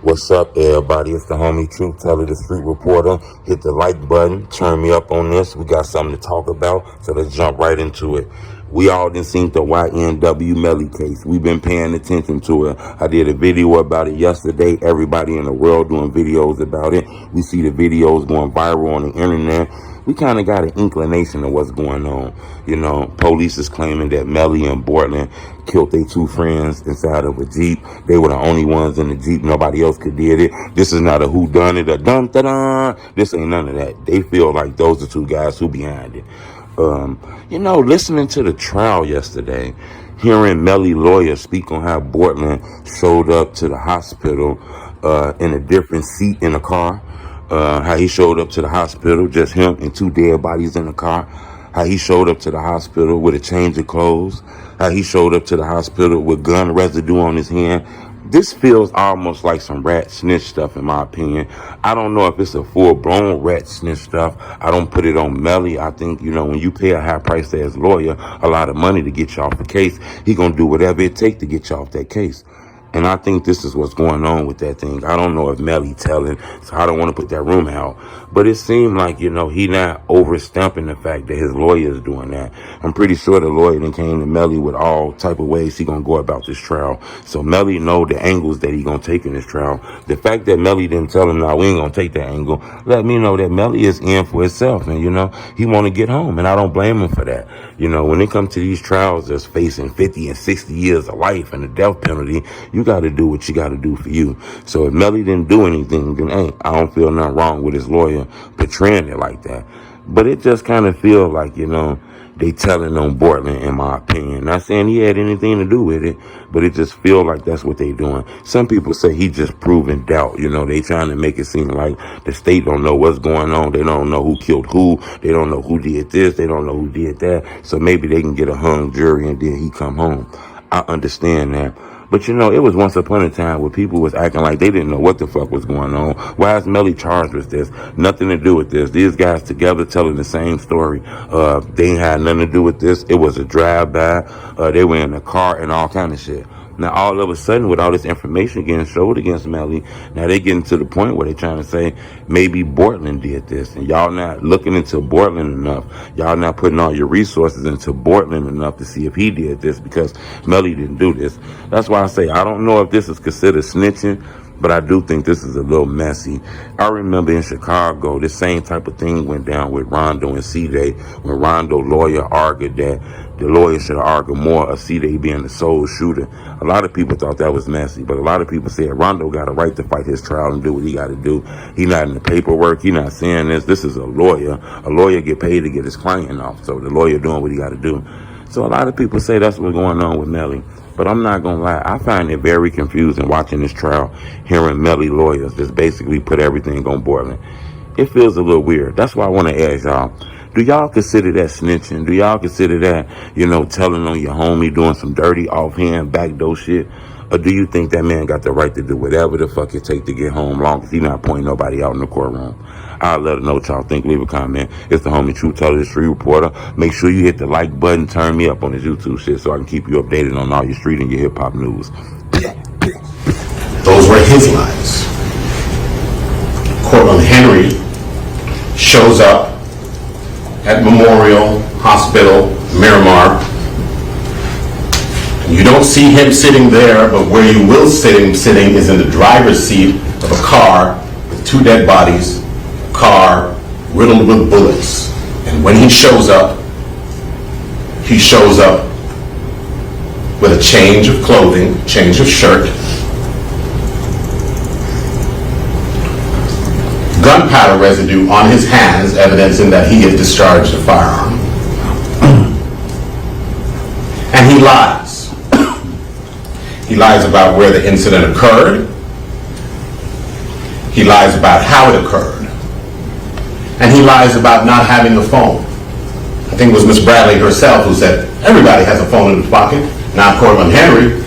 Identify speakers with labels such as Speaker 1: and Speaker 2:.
Speaker 1: What's up, everybody? It's the homie Truth Teller, the street reporter. Hit the like button, turn me up on this. We got something to talk about, so let's jump right into it. We all done seen the YNW Melly case. We've been paying attention to it. I did a video about it yesterday. Everybody in the world doing videos about it. We see the videos going viral on the internet. We kind of got an inclination of what's going on. You know, police is claiming that Melly and Bortlan killed their two friends inside of a Jeep. They were the only ones in the Jeep. Nobody else could did it. This is not a whodunit, a dun-da-dun. This ain't none of that. They feel like those are two guys who behind it. You know, listening to the trial yesterday, hearing Melly lawyer speak on how Bortlan showed up to the hospital in a different seat in a car. How he showed up to the hospital, just him and two dead bodies in the car. How he showed up to the hospital with a change of clothes. How he showed up to the hospital with gun residue on his hand. This feels almost like some rat snitch stuff, in my opinion. I don't know if it's a full-blown rat snitch stuff. I don't put it on Melly. I think, you know, when you pay a high price to his lawyer, a lot of money to get you off the case, he gonna do whatever it takes to get you off that case. And I think this is what's going on with that thing. I don't know if Melly telling, so I don't want to put that rumor out. But it seemed like, you know, he not overstamping the fact that his lawyer is doing that. I'm pretty sure the lawyer then came to Melly with all type of ways he gonna go about this trial. So Melly know the angles that he gonna take in this trial. The fact that Melly didn't tell him, no, we ain't gonna take that angle, let me know that Melly is in for himself. And, you know, he want to get home. And I don't blame him for that. You know, when it comes to these trials that's facing 50 and 60 years of life and the death penalty, you got to do what you got to do for you. So if Melly didn't do anything, then hey, I don't feel nothing wrong with his lawyer portraying it like that. But it just kind of feel like, you know, they telling on Bortlan, in my opinion. Not saying he had anything to do with it, but it just feel like that's what they doing. Some people say he just proving doubt. You know, they trying to make it seem like the state don't know what's going on. They don't know who killed who. They don't know who did this. They don't know who did that. So maybe they can get a hung jury and then he come home. I understand that. But, you know, it was once upon a time where people was acting like they didn't know what the fuck was going on. Why is Melly charged with this? Nothing to do with this. These guys together telling the same story. They ain't had nothing to do with this. It was a drive-by. They were in a car and all kind of shit. Now, all of a sudden, with all this information getting showed against Melly, now they getting to the point where they trying to say maybe Bortlan did this. And y'all not looking into Bortlan enough. Y'all not putting all your resources into Bortlan enough to see if he did this, because Melly didn't do this. That's why I say I don't know if this is considered snitching, but I do think this is a little messy. I remember in Chicago, this same type of thing went down with Rondo and C-Day, when Rondo's lawyer argued that the lawyer should have argued more of C-Day being the sole shooter. A lot of people thought that was messy, but a lot of people said Rondo got a right to fight his trial and do what he got to do. He not in the paperwork. He not saying this. This is a lawyer. A lawyer get paid to get his client off, so the lawyer doing what he got to do. So a lot of people say that's what's going on with Melly. But I'm not going to lie, I find it very confusing watching this trial, hearing Melly lawyers just basically put everything on Bortlan. It feels a little weird. That's why I want to ask y'all, do y'all consider that snitching? Do y'all consider that, you know, telling on your homie, doing some dirty, offhand, backdoor shit? Or do you think that man got the right to do whatever the fuck it take to get home, long as he not pointing nobody out in the courtroom? I'll let know what y'all think. Leave a comment. It's the homie Truth Teller, the street reporter. Make sure you hit the like button. Turn me up on this YouTube shit so I can keep you updated on all your street and your hip hop news.
Speaker 2: Those were his lines. Cortland Henry shows up at Memorial Hospital, Miramar. You don't see him sitting there, but where you will see him sitting is in the driver's seat of a car with two dead bodies, car riddled with bullets. And when he shows up with a change of clothing, change of shirt, gunpowder residue on his hands, evidencing that he had discharged a firearm. And he lies. He lies about where the incident occurred. He lies about how it occurred. And he lies about not having a phone. I think it was Miss Bradley herself who said, everybody has a phone in his pocket. Now Cortland Henry